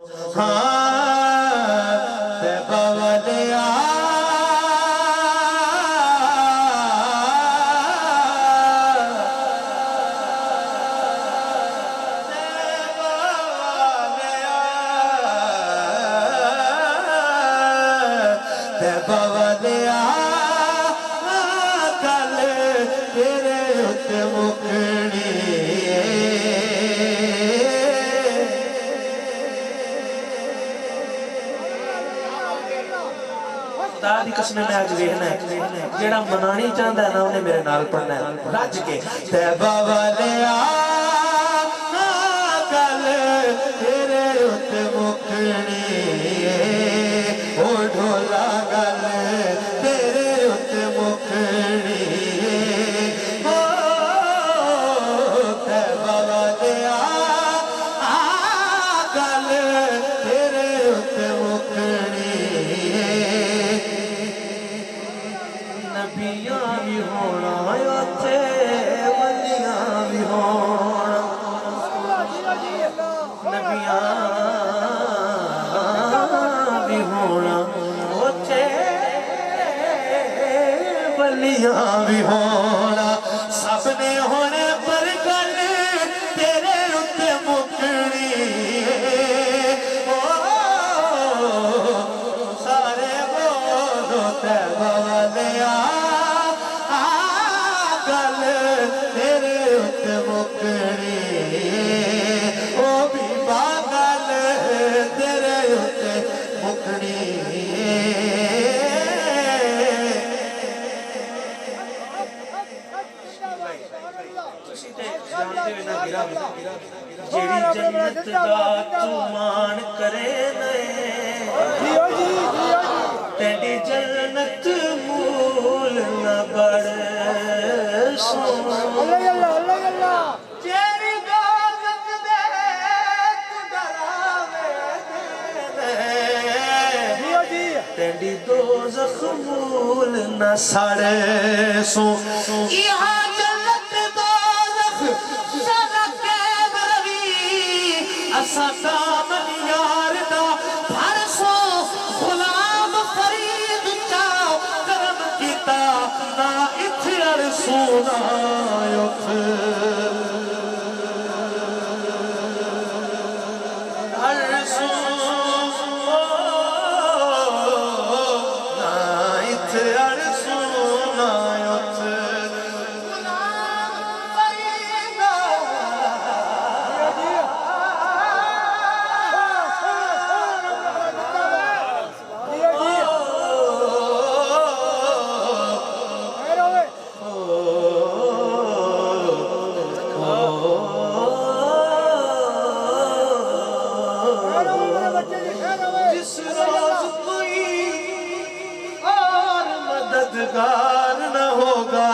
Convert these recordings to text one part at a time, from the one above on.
हाँ तैबा वाले तैबा वाले कल तेरे उत्ते मुकनी खुदा दी कसम मैं आज वेखना है जेड़ा मनानी चाहता है ना उन्हें मेरे नाल पढ़ना है रज के तैबा वाले कल तेरे उत्ते मुकनी ओ ढोला गल तेरे उत्ते मुकनी ओ तैबा वाले गल तेरे उत्ते मुकनी नबियां भी होना उत्ते वलियां भी होना नबियां भी होना उत्ते वलियां भी होना सबने होने पर गल तेरे उत्ते मुकनी ओ सारे बोलो तैबा वाले गल तेरे उत्ते मुकनी ओ बीबा गल तेरे उत्ते मुकनी जेड़ी जन्नत दा चुमान करे तेरी जन्नत मूल न बड़ जेड़ी दोज़ख दे तू डरावे तेरी दोज़ख मूल न सड़े सो यहाँ जन्नत दोज़ख सड़के रवी असा दामन यार दा भरसो गुलाम फरीद चाओ करम कीता ना इथे अरसूना मददगार न होगा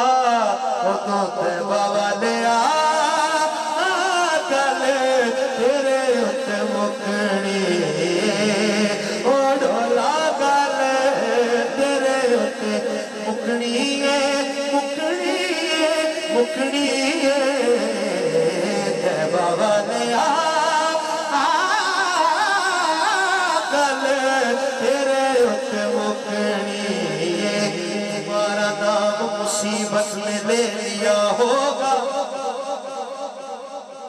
वो तो तैबा वाले कल तेरे उत्ते मुकनी ओ ढोला गल तेरे उत्ते मुकनी मुकनी मुकनी तैबा वाले कल तेरे उत्ते मुकनी मुसीबत में ले लिया होगा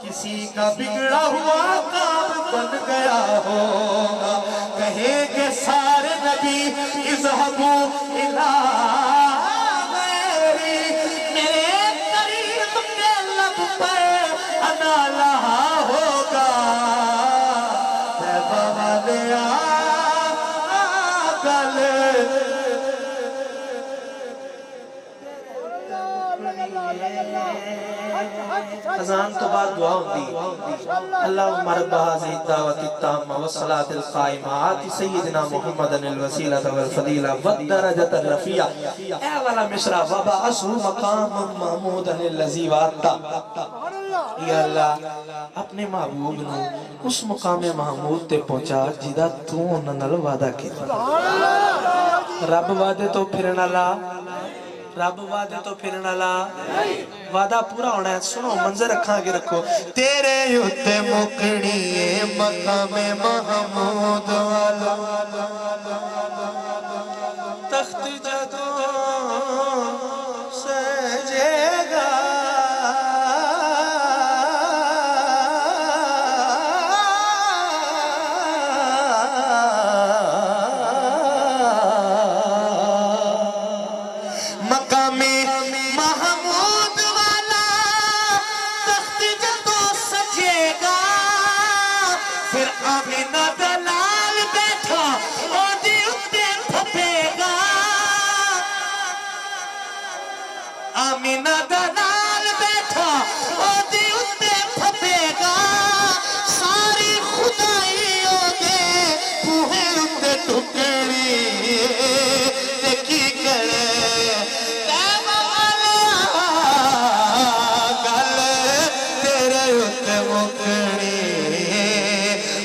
किसी का बिगड़ा हुआ काम बन गया होगा कहेंगे सारे नबी इज़हबू इला गैरी मेरे करीब के लब पे अना लहा होगा तैबा वाले कल अज़ान तो बाद दुआ होती अल्लाहुम्मा रब्ब हाज़िहि दावति ताम्मा व सलातिल क़ाइमा आति सय्यिदिना मुहम्मदनिल वसीलता वल फदीला वद दरजतल रफ़िया ए वाला मिसरा व बअसहु मक़ामम महमूदनिल लज़ी वअता या अल्लाह अपने महबूब नू उस मुकामे महमूद ते पहुंचा जिदा तू उन्हां नाल वादा कीता रब वादे तो फिरन वाला रब वादे तो फिरन वाला वादा पूरा होना है। सुनो मंजर रखा के रखो तेरे उत्ते मुकनी मकामे महमूद आमीना दा लाल बैठा ओदी उत्ते फपेगा आमीना दा लाल बैठा ओदी उत्ते फपेगा सारी खुदाई ओदे बूहे उत्ते टुकड़ी ते की करे तैमा वालिया गल तेरे उत्ते मुकड़ी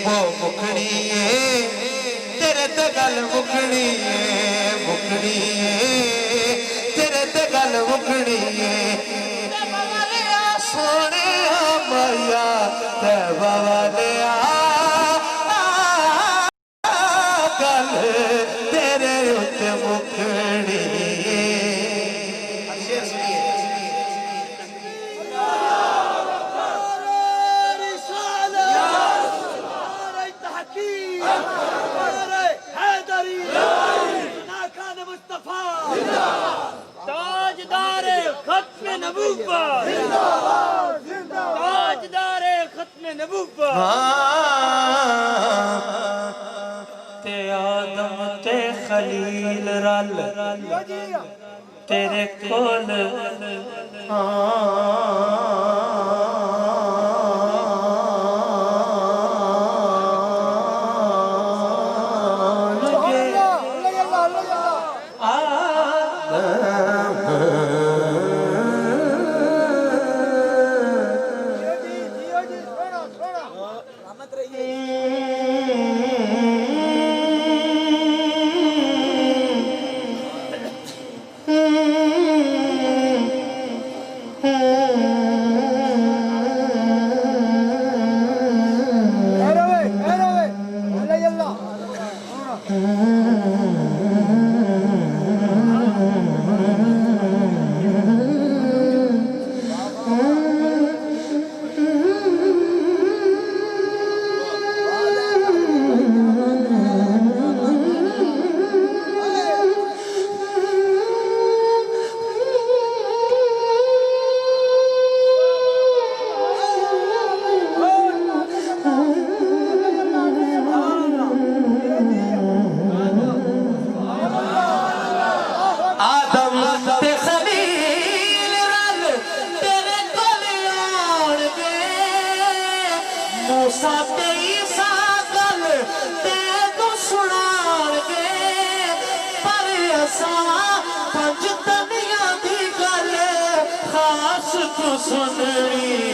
वो मुकड़ी तेरे ते गल मुकड़ी तेरे ते गल मुकड़ी सोने मैया तैबा वालिया गल तेरे उत्ते मुकड़ी ताजदारे खत्म नबूवत ताजदारे खत्म नबूवत ते आदम ते खलील रल तेरे कोल सुननी